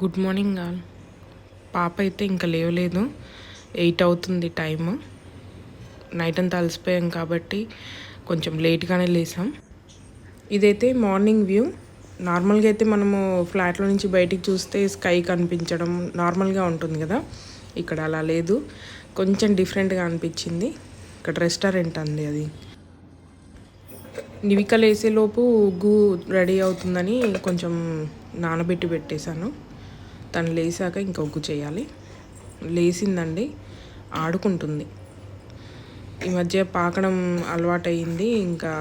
Good morning all. పాప అయితే ఇంకా లేవలేదు. 8 అవుతుంది టైము. నైట్ అంతా అలసిపోయాం కాబట్టి కొంచెం లేట్గానే లేసాం. ఇదైతే మార్నింగ్ వ్యూ. నార్మల్గా అయితే మనము ఫ్లాట్లో నుంచి బయటికి చూస్తే స్కై కనిపించడం నార్మల్గా ఉంటుంది కదా, ఇక్కడ అలా లేదు. కొంచెం డిఫరెంట్గా అనిపించింది. ఇక్కడ రెస్టారెంట్ అంది అది. నివికలు వేసేలోపు ఉగ్గు రెడీ అవుతుందని కొంచెం నానబెట్టి పెట్టేశాను. తను లేసాక ఇంకా ఉగ్గు చేయాలి. లేచిందండి, ఆడుకుంటుంది. ఈ మధ్య పాకడం అలవాటయింది. ఇంకా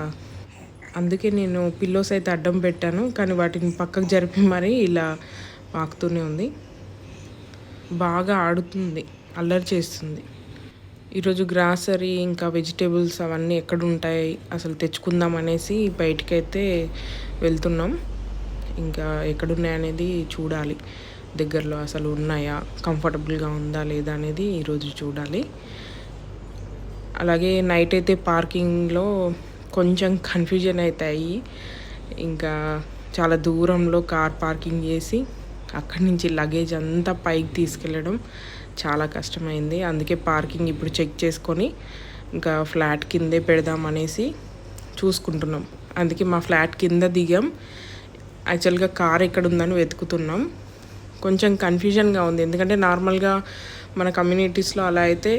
అందుకే నేను పిల్లోస్ అయితే అడ్డం పెట్టాను, కానీ వాటిని పక్కకు జరిపి మరీ ఇలా పాకుతూనే ఉంది. బాగా ఆడుతుంది, అల్లరి చేస్తుంది. ఈరోజు గ్రాసరీ ఇంకా వెజిటేబుల్స్ అవన్నీ ఎక్కడ ఉంటాయి అసలు తెచ్చుకుందాం అనేసి బయటికైతే వెళ్తున్నాం. ఇంకా ఎక్కడున్నాయనేది చూడాలి, దగ్గరలో అసలు ఉన్నాయా, కంఫర్టబుల్గా ఉందా లేదా అనేది ఈరోజు చూడాలి. అలాగే నైట్ అయితే పార్కింగ్లో కొంచెం కన్ఫ్యూజన్ అవుతాయి. ఇంకా చాలా దూరంలో కార్ పార్కింగ్ చేసి అక్కడి నుంచి లగేజ్ అంతా పైకి తీసుకెళ్ళడం చాలా కష్టమైంది. అందుకే పార్కింగ్ ఇప్పుడు చెక్ చేసుకొని ఇంకా ఫ్లాట్ కిందే పెడదాం అనేసి చూసుకుంటున్నాం. అందుకే మా ఫ్లాట్ కింద దిగాం. యాక్చువల్గా కార్ ఎక్కడ ఉందని వెతుకుతున్నాం. కొంచెం కన్ఫ్యూజన్గా ఉంది, ఎందుకంటే నార్మల్గా మన కమ్యూనిటీస్లో అలా అయితే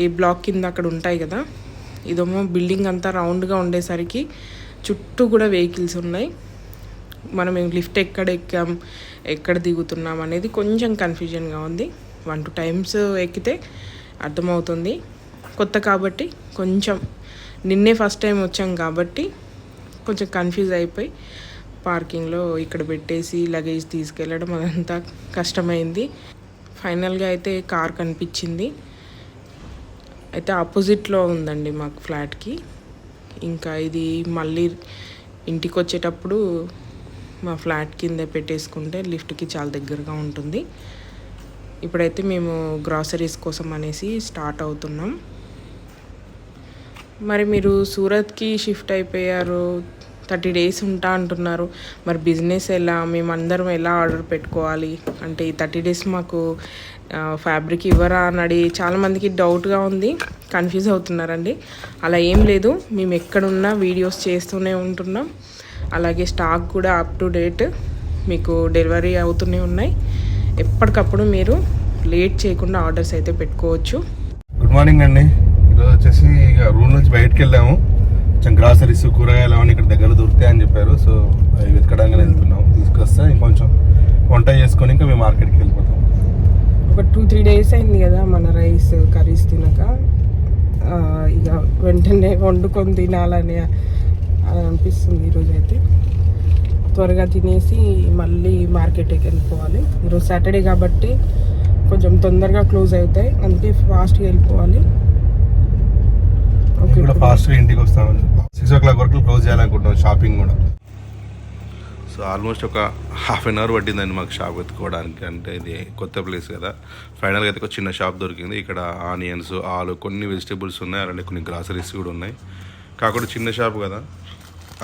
ఏ బ్లాక్ కింద అక్కడ ఉంటాయి కదా. ఇదేమో బిల్డింగ్ అంతా రౌండ్గా ఉండేసరికి చుట్టూ కూడా వెహికల్స్ ఉన్నాయి. మనం లిఫ్ట్ ఎక్కడ ఎక్కాం, ఎక్కడ దిగుతున్నాం అనేది కొంచెం కన్ఫ్యూజన్గా ఉంది. 1-2 టైమ్స్ ఎక్కితే అర్థమవుతుంది. కొత్త కాబట్టి కొంచెం, నిన్నే ఫస్ట్ టైం వచ్చాం కాబట్టి కొంచెం కన్ఫ్యూజ్ అయిపోయి పార్కింగ్లో ఇక్కడ పెట్టేసి లగేజ్ తీసుకెళ్ళడం అదంతా కష్టమైంది. ఫైనల్గా అయితే కార్ కనిపించింది. అయితే ఆపోజిట్లో ఉందండి మాకు ఫ్లాట్కి. ఇంకా ఇది మళ్ళీ ఇంటికి వచ్చేటప్పుడు మా ఫ్లాట్ కింద పెట్టేసుకుంటే లిఫ్ట్కి చాలా దగ్గరగా ఉంటుంది. ఇప్పుడైతే మేము గ్రాసరీస్ కోసం అనేసి స్టార్ట్ అవుతున్నాం. మరి మీరు సూరత్కి షిఫ్ట్ అయిపోయారు, 30 days ఉంటా అంటున్నారు. మరి బిజినెస్ ఎలా, మేమందరం ఎలా ఆర్డర్ పెట్టుకోవాలి అంటే ఈ 30 days మాకు ఫ్యాబ్రిక్ ఇవ్వరా అని చాలామందికి డౌట్గా ఉంది, కన్ఫ్యూజ్ అవుతున్నారండి. అలా ఏం లేదు, మేము ఎక్కడున్నా వీడియోస్ చేస్తూనే ఉంటున్నాం. అలాగే స్టాక్ కూడా అప్ టు డేట్ మీకు డెలివరీ అవుతూనే ఉన్నాయి. ఎప్పటికప్పుడు మీరు లేట్ చేయకుండా ఆర్డర్స్ అయితే పెట్టుకోవచ్చు. గుడ్ మార్నింగ్ అండి. ఈరోజు వచ్చేసి రూమ్ నుంచి బయటకు వెళ్ళాము. కొంచెం గ్రాసరీస్, కూరగాయలు అవన్నీ ఇక్కడ దగ్గర దొరుకుతాయని చెప్పారు. సో అవి వెతకడానికి వెళ్తున్నాం. తీసుకొస్తే ఇంకొంచెం వంట చేసుకొని ఇంకా మేము మార్కెట్కి వెళ్ళిపోతాం. ఒక 2-3 days అయింది కదా మన రైస్ కర్రీస్ తినక. ఇక వెంటనే వండుకొని తినాలని అనిపిస్తుంది. ఈరోజు అయితే త్వరగా తినేసి మళ్ళీ మార్కెట్కి వెళ్ళిపోవాలి. ఈరోజు సాటర్డే కాబట్టి కొంచెం తొందరగా క్లోజ్ అవుతాయి, అందుకే ఫాస్ట్గా వెళ్ళిపోవాలి. కూడా ఫాస్ట్గా ఇంటికి వస్తామని 6 o'clock వరకు క్లోజ్ చేయాలనుకుంటున్నాం షాపింగ్ కూడా. సో ఆల్మోస్ట్ ఒక 1/2 hour పట్టిందండి మాకు షాప్ వెతుకోవడానికి. అంటే ఇది కొత్త ప్లేస్ కదా. ఫైనల్గా అయితే ఒక చిన్న షాప్ దొరికింది. ఇక్కడ ఆనియన్స్, ఆలు, కొన్ని వెజిటేబుల్స్ ఉన్నాయి, అలాంటి కొన్ని గ్రాసరీస్ కూడా ఉన్నాయి. కాకుండా చిన్న షాప్ కదా,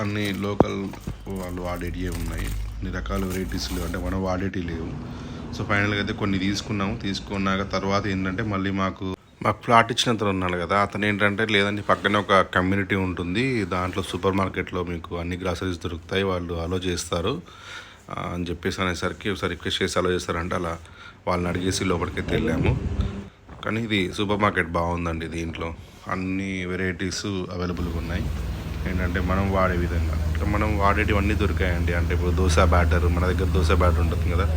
అన్ని లోకల్ వాళ్ళు వాడేటివే ఉన్నాయి. అన్ని రకాల వెరైటీస్ లేవు, అంటే మనం వాడేటివి లేవు. సో ఫైనల్గా అయితే కొన్ని తీసుకున్నాక తర్వాత ఏంటంటే మళ్ళీ మాకు ఫ్లాట్ ఇచ్చిన అతను ఉన్నాడు కదా, అతను ఏంటంటే లేదండి పక్కనే ఒక కమ్యూనిటీ ఉంటుంది, దాంట్లో సూపర్ మార్కెట్లో మీకు అన్ని గ్రాసరీస్ దొరుకుతాయి, వాళ్ళు అలో చేస్తారు అని చెప్పేసి అనేసరికి ఒకసారి రిక్వెస్ట్ చేసి అలో చేస్తారంటే అలా వాళ్ళని అడిగేసి లోపలికైతే వెళ్ళాము. కానీ ఇది సూపర్ మార్కెట్ బాగుందండి. దీంట్లో అన్ని వెరైటీస్ అవైలబుల్గా ఉన్నాయి. ఏంటంటే మనం వాడే విధంగా ఇట్లా మనం వాడేటివన్నీ దొరికాయండి. అంటే ఇప్పుడు దోశ బ్యాటర్, మన దగ్గర దోశ బ్యాటర్ ఉంటుంది కదా,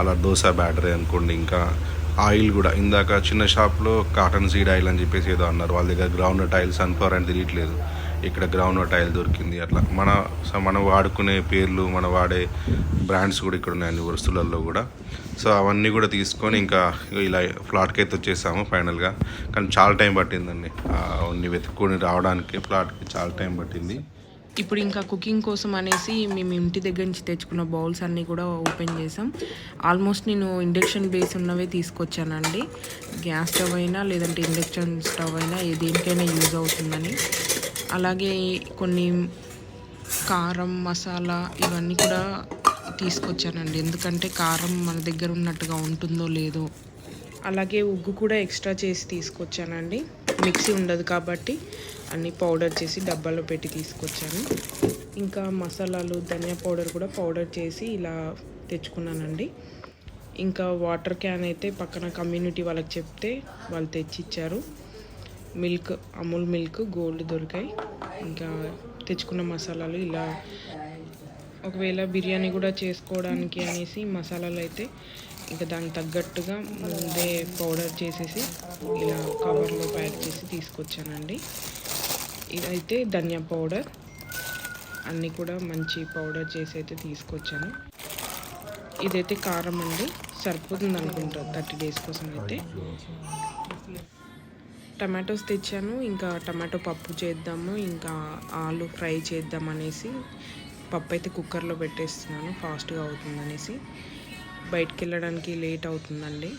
అలా దోశ బ్యాటరే అనుకోండి. ఇంకా ఆయిల్ కూడా ఇందాక చిన్న షాప్లో కాటన్ సీడ్ ఆయిల్ అని చెప్పేసి ఏదో అన్నారు, వాళ్ళ దగ్గర గ్రౌండ్ నట్ ఆయిల్, సన్ఫ్లవర్ అని తెలియట్లేదు. ఇక్కడ గ్రౌండ్ నట్ ఆయిల్ దొరికింది. అట్లా మనం వాడుకునే పేర్లు, మనం వాడే బ్రాండ్స్ కూడా ఇక్కడ ఉన్నాయి అన్ని వస్తువులలో కూడా. సో అవన్నీ కూడా తీసుకొని ఇంకా ఇలా ఫ్లాట్కి అయితే వచ్చేసాము ఫైనల్గా. కానీ చాలా టైం పట్టిందండి అన్ని వెతుక్కొని రావడానికి. ఫ్లాట్కి చాలా టైం పట్టింది. ఇప్పుడు ఇంకా కుకింగ్ కోసం అనేసి మేము ఇంటి దగ్గర నుంచి తెచ్చుకున్న బౌల్స్ అన్నీ కూడా ఓపెన్ చేసాం. ఆల్మోస్ట్ నేను ఇండక్షన్ బేస్ ఉన్నవే తీసుకొచ్చానండి. గ్యాస్ స్టవ్ అయినా లేదంటే ఇండక్షన్ స్టవ్ అయినా దేనికైనా యూజ్ అవుతుందని. అలాగే కొన్ని కారం, మసాలా ఇవన్నీ కూడా తీసుకొచ్చానండి, ఎందుకంటే కారం మన దగ్గర ఉన్నట్టుగా ఉంటుందో లేదో. అలాగే ఉగ్గు కూడా ఎక్స్ట్రా చేసి తీసుకొచ్చానండి, మిక్సీ ఉండదు కాబట్టి అన్నీ పౌడర్ చేసి డబ్బాలో పెట్టి తీసుకొచ్చాను. ఇంకా మసాలాలు, ధనియా పౌడర్ కూడా పౌడర్ చేసి ఇలా తెచ్చుకున్నానండి. ఇంకా వాటర్ క్యాన్ అయితే పక్కన కమ్యూనిటీ వాళ్ళకి చెప్తే వాళ్ళు తెచ్చిచ్చారు. మిల్క్, అమూల్ మిల్క్ గోల్డ్ దొరికాయి. ఇంకా తెచ్చుకున్న మసాలాలు ఇలా, ఒకవేళ బిర్యానీ కూడా చేసుకోవడానికి అనేసి మసాలాలు అయితే ఇంకా దానికి తగ్గట్టుగా ముందే పౌడర్ చేసేసి ఇలా కవర్లో ప్యాక్ చేసి తీసుకొచ్చానండి. ఇదైతే ధనియా పౌడర్, అన్నీ కూడా మంచి పౌడర్ చేసి అయితే తీసుకొచ్చాను. ఇదైతే కారం అండి, సరిపోతుంది అనుకుంటా 30 days కోసం అయితే. టమాటోస్ తెచ్చాను, ఇంకా టమాటో పప్పు చేద్దాము, ఇంకా ఆలు ఫ్రై చేద్దాం అనేసి పప్పు అయితే కుక్కర్లో పెట్టేస్తున్నాను, ఫాస్ట్గా అవుతుందనేసి. బయటికి వెళ్ళడానికి లేట్ అవుతుందండి.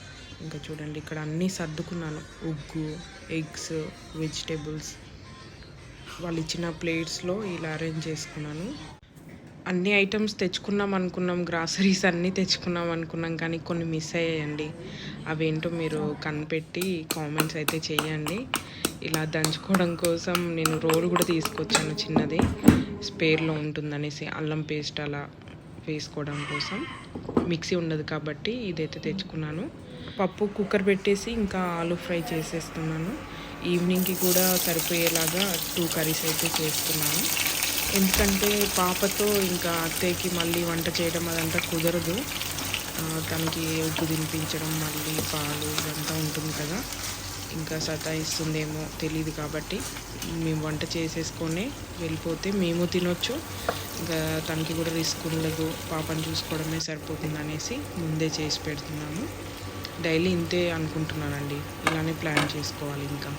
ఇంకా చూడండి ఇక్కడ అన్నీ సర్దుకున్నాను, ఉగ్గు, ఎగ్స్, వెజిటేబుల్స్ వాళ్ళు ఇచ్చిన ప్లేట్స్లో ఇలా అరేంజ్ చేసుకున్నాను. అన్ని ఐటమ్స్ తెచ్చుకున్నాం అనుకున్నాం, గ్రాసరీస్ అన్నీ తెచ్చుకున్నాం అనుకున్నాం, కానీ కొన్ని మిస్ అయ్యాయండి. అవేంటో మీరు కనిపెట్టి కామెంట్స్ అయితే చేయండి. ఇలా దంచుకోవడం కోసం నేను రోల్ కూడా తీసుకొచ్చాను, చిన్నది స్పేర్లో ఉంటుందనేసి, అల్లం పేస్ట్ అలా వేసుకోవడం కోసం. మిక్సీ ఉండదు కాబట్టి ఇదైతే తెచ్చుకున్నాను. పప్పు కుక్కర్ పెట్టేసి ఇంకా ఆలు ఫ్రై చేసేస్తున్నాను. ఈవినింగ్కి కూడా సరిపోయేలాగా 2 కర్రీస్ అయితే చేస్తున్నాను. ఎందుకంటే పాపతో ఇంకా అత్తయ్యకి మళ్ళీ వంట చేయడం అదంతా కుదరదు. తనకి ఉప్పు తినిపించడం, మళ్ళీ పాలు ఇదంతా ఉంటుంది కదా, ఇంకా సతాయిస్తుందేమో తెలియదు కాబట్టి మేము వంట చేసేసుకొని వెళ్ళిపోతే మేము తినొచ్చు, ఇంకా తనకి కూడా రిస్క్ ఉండదు, పాపని చూసుకోవడమే సరిపోతుంది అనేసి ముందే చేసి పెడుతున్నాను. డైలీ ఇంతే అనుకుంటున్నానండి, ఇలానే ప్లాన్ చేసుకోవాలి. ఇంకా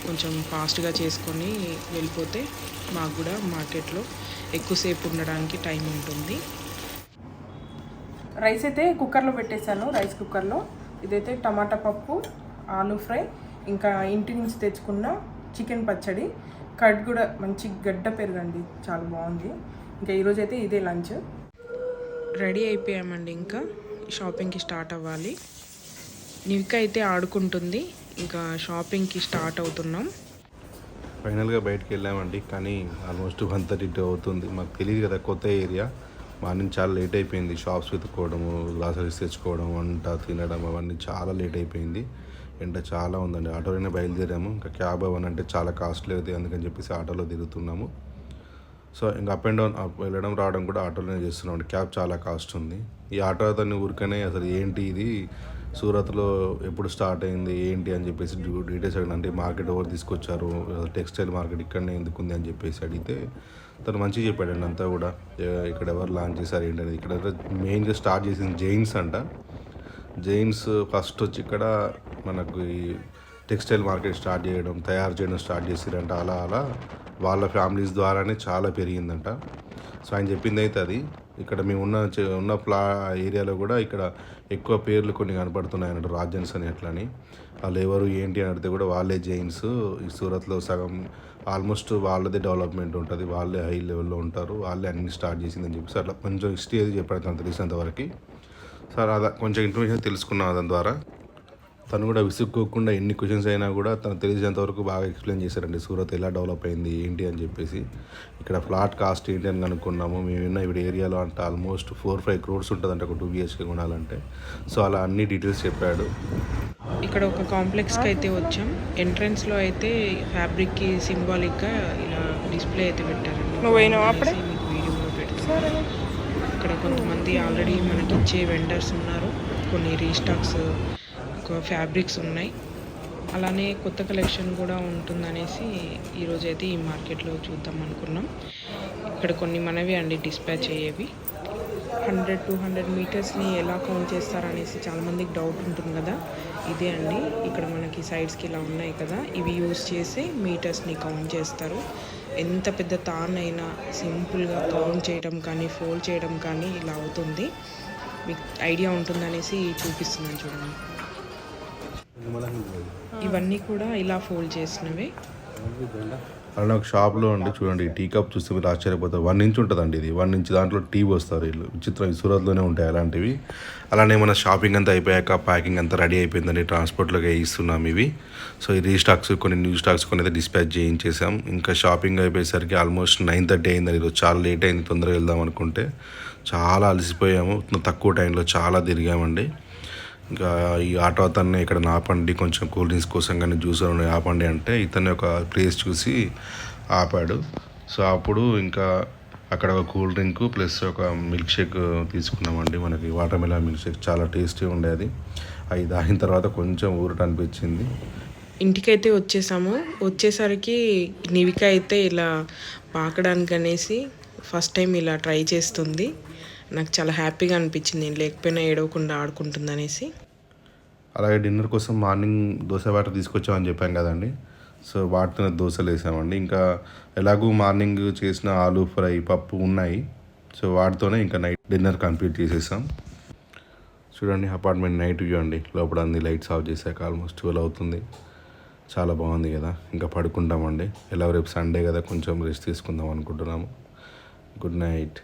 కొంచెం ఫాస్ట్గా చేసుకొని వెళ్ళిపోతే మాకు కూడా మార్కెట్లో ఎక్కువసేపు ఉండడానికి టైం ఉంటుంది. రైస్ అయితే కుక్కర్లో పెట్టేశాను, రైస్ కుక్కర్లో. ఇదైతే టమాటా పప్పు, ఆలు ఫ్రై, ఇంకా ఇంటి నుంచి తెచ్చుకున్న చికెన్ పచ్చడి, కర్డ్ కూడా మంచి గడ్డ పెరుగండి, చాలా బాగుంది. ఇంకా ఈరోజు అయితే ఇదే లంచ్. రెడీ అయిపోయామండి, ఇంకా షాపింగ్కి స్టార్ట్ అవ్వాలి. నివిక అయితే ఆడుకుంటుంది, ఇంకా షాపింగ్కి స్టార్ట్ అవుతున్నాం. ఫైనల్గా బయటకు వెళ్ళామండి, కానీ ఆల్మోస్ట్ 1:30 అవుతుంది. మాకు తెలియదు కదా, కొత్త ఏరియా. మార్నింగ్ చాలా లేట్ అయిపోయింది, షాప్స్ వెతుక్కోవడము, గ్రాసరీస్ తెచ్చుకోవడం, వంట తినడం అవన్నీ చాలా లేట్ అయిపోయింది. ఎండ చాలా ఉందండి. ఆటోలోనే బయలుదేరాము. ఇంకా క్యాబ్ అవ్వనంటే చాలా కాస్ట్లీ అవుతుంది, అందుకని చెప్పేసి ఆటోలో తిరుగుతున్నాము. సో ఇంకా అప్ అండ్ డౌన్ వెళ్ళడం రావడం కూడా ఆటోలోనే చేస్తున్నాం. క్యాబ్ చాలా కాస్ట్ ఉంది. ఈ ఆటో అతన్ని ఊరికనే అసలు ఏంటి ఇది, సూరత్లో ఎప్పుడు స్టార్ట్ అయింది ఏంటి అని చెప్పేసి డీటెయిల్స్ అడిగిన, అంటే మార్కెట్ ఎవరు తీసుకొచ్చారు, టెక్స్టైల్ మార్కెట్ ఇక్కడనే ఎందుకు ఉంది అని చెప్పేసి అడిగితే తను మంచిగా చెప్పాడండి అంతా కూడా. ఇక్కడ ఎవరు లాంచ్ చేశారు ఏంటనేది. ఇక్కడ మెయిన్గా స్టార్ట్ చేసింది జైన్స్ అంట. జైన్స్ ఫస్ట్ వచ్చి ఇక్కడ మనకు ఈ టెక్స్టైల్ మార్కెట్ స్టార్ట్ చేయడం, తయారు చేయడం స్టార్ట్ చేసిరంట. అలా అలా వాళ్ళ ఫ్యామిలీస్ ద్వారానే చాలా పెరిగిందంట. సో ఆయన చెప్పింది అయితే అది. ఇక్కడ మేము ఉన్న ఏరియాలో కూడా ఇక్కడ ఎక్కువ పేర్లు కొన్ని కనపడుతున్నాయి అన్నట్టు, రాజన్స్ అని అట్లని. వాళ్ళు ఎవరు ఏంటి అని అడిగితే కూడా వాళ్ళే జైన్స్. ఈ సూరత్లో సగం ఆల్మోస్ట్ వాళ్ళదే డెవలప్మెంట్ ఉంటుంది, వాళ్ళే హై లెవెల్లో ఉంటారు, వాళ్ళే అన్ని స్టార్ట్ చేసిందని చెప్పేసి అట్లా కొంచెం హిస్టరీ అది చెప్పాడు తను తెలిసినంతవరకు. సార్ అలా కొంచెం ఇన్ఫర్మేషన్ తెలుసుకున్నాను దాని ద్వారా. తను కూడా విసుక్కోకుండా ఎన్ని క్వశ్చన్స్ అయినా కూడా తను తెలిసినంతవరకు బాగా ఎక్స్ప్లెయిన్ చేశారండి, సూరత్ ఎలా డెవలప్ అయింది ఏంటి అని చెప్పేసి. ఇక్కడ ఫ్లాట్ కాస్ట్ ఏంటి అని కనుక్కున్నాము. మేము ఉన్న ఇప్పుడు ఏరియాలో అంటే ఆల్మోస్ట్ 4-5 crores ఉంటుందంటే ఒక 2 BHK కొనాలంటే. సో అలా అన్ని డీటెయిల్స్ చెప్పాడు. ఇక్కడ ఒక కాంప్లెక్స్కి అయితే వచ్చాం. ఎంట్రన్స్లో అయితే ఫ్యాబ్రిక్కి సింబాలిక్గా ఇలా డిస్ప్లే అయితే పెట్టారండి. అప్పుడే మీకు వీడియోలో పెడతాను. ఇక్కడ కొంతమంది ఆల్రెడీ మనకి ఇచ్చే వెండర్స్ ఉన్నారు, కొన్ని రీస్టాక్స్ ఫ్యాబ్రిక్స్ ఉన్నాయి, అలానే కొత్త కలెక్షన్ కూడా ఉంటుందనేసి ఈరోజు అయితే ఈ మార్కెట్లో చూద్దాం అనుకున్నాం. ఇక్కడ కొన్ని మనవి అండి డిస్పాచ్ అయ్యేవి. 100-200 మీటర్స్ని ఎలా కౌంట్ చేస్తారనేసి చాలామందికి డౌట్ ఉంటుంది కదా. ఇదే అండి, ఇక్కడ మనకి సైడ్స్కి ఇలా ఉన్నాయి కదా, ఇవి యూజ్ చేసి మీటర్స్ని కౌంట్ చేస్తారు. ఎంత పెద్ద తానైనా సింపుల్గా కౌంట్ చేయడం కానీ ఫోల్డ్ చేయడం కానీ ఇలా అవుతుంది. మీకు ఐడియా ఉంటుందనేసి చూపిస్తున్నాను చూడండి. ఇవన్నీ కూడా ఇలా ఫోల్డ్ చేసినవి. అలానే ఒక షాప్లో అండి చూడండి ఈ టీ కప్ చూస్తే మీరు ఆశ్చర్యపోతారు. 1 ఇంచ్ ఉంటుందండి ఇది. 1 ఇంచ్ దాంట్లో టీ పోస్తారు వీళ్ళు. విచిత్రం, ఈ సూరత్లోనే ఉంటాయి అలాంటివి. అలానే మన షాపింగ్ అంతా అయిపోయాక ప్యాకింగ్ అంతా రెడీ అయిపోయిందండి. ట్రాన్స్పోర్ట్లోకి ఇస్తున్నాం ఇవి. సో ఈ రీస్టాక్స్ కొన్ని న్యూ స్టాక్స్ కొన్ని అయితే డిస్పాచ్ చేయించేసాం. ఇంకా షాపింగ్ అయిపోయేసరికి ఆల్మోస్ట్ 9:30 అయిందండి. ఈరోజు చాలా లేట్ అయింది తొందరగా వెళ్దాం అనుకుంటే. చాలా అలసిపోయాము. తక్కువ టైంలో చాలా తిరిగామండి. ఇంకా ఈ ఆటో అతన్ని ఇక్కడ ఆపండి, కొంచెం కూల్ డ్రింక్స్ కోసం కానీ జ్యూస్ ఆపండి అంటే ఇతన్ని ఒక ప్లేస్ చూసి ఆపాడు. సో అప్పుడు ఇంకా అక్కడ ఒక కూల్ డ్రింక్ ప్లస్ ఒక మిల్క్ షేక్ తీసుకున్నామండి. మనకి వాటర్ మెలన్ మిల్క్ షేక్ చాలా టేస్టీ ఉండేది. అవి తాగిన తర్వాత కొంచెం ఊరట అనిపించింది. ఇంటికైతే వచ్చేసాము. వచ్చేసరికి నివిక అయితే ఇలా పాకడానికి అనేసి ఫస్ట్ టైం ఇలా ట్రై చేస్తుంది. నాకు చాలా హ్యాపీగా అనిపించింది, నేను లేకపోయినా ఏడవకుండా ఆడుకుంటుంది అనేసి. అలాగే డిన్నర్ కోసం మార్నింగ్ దోశ బ్యాటర్ తీసుకొచ్చామని చెప్పాం కదండి. సో వాటితో దోశలు వేసామండి. ఇంకా ఎలాగూ మార్నింగ్ చేసిన ఆలూ ఫ్రై పప్పు ఉన్నాయి. సో వాటితోనే ఇంకా నైట్ డిన్నర్ కంప్లీట్ చేసేసాం. చూడండి అపార్ట్మెంట్ నైట్ వ్యూ అండి. లోపల అన్ని లైట్స్ ఆఫ్ చేశాక ఆల్మోస్ట్ 12 అవుతుంది. చాలా బాగుంది కదా. ఇంకా పడుకుంటామండి. ఎలా రేపు సండే కదా, కొంచెం రెస్ట్ తీసుకుందాం అనుకుంటున్నాము. Good night.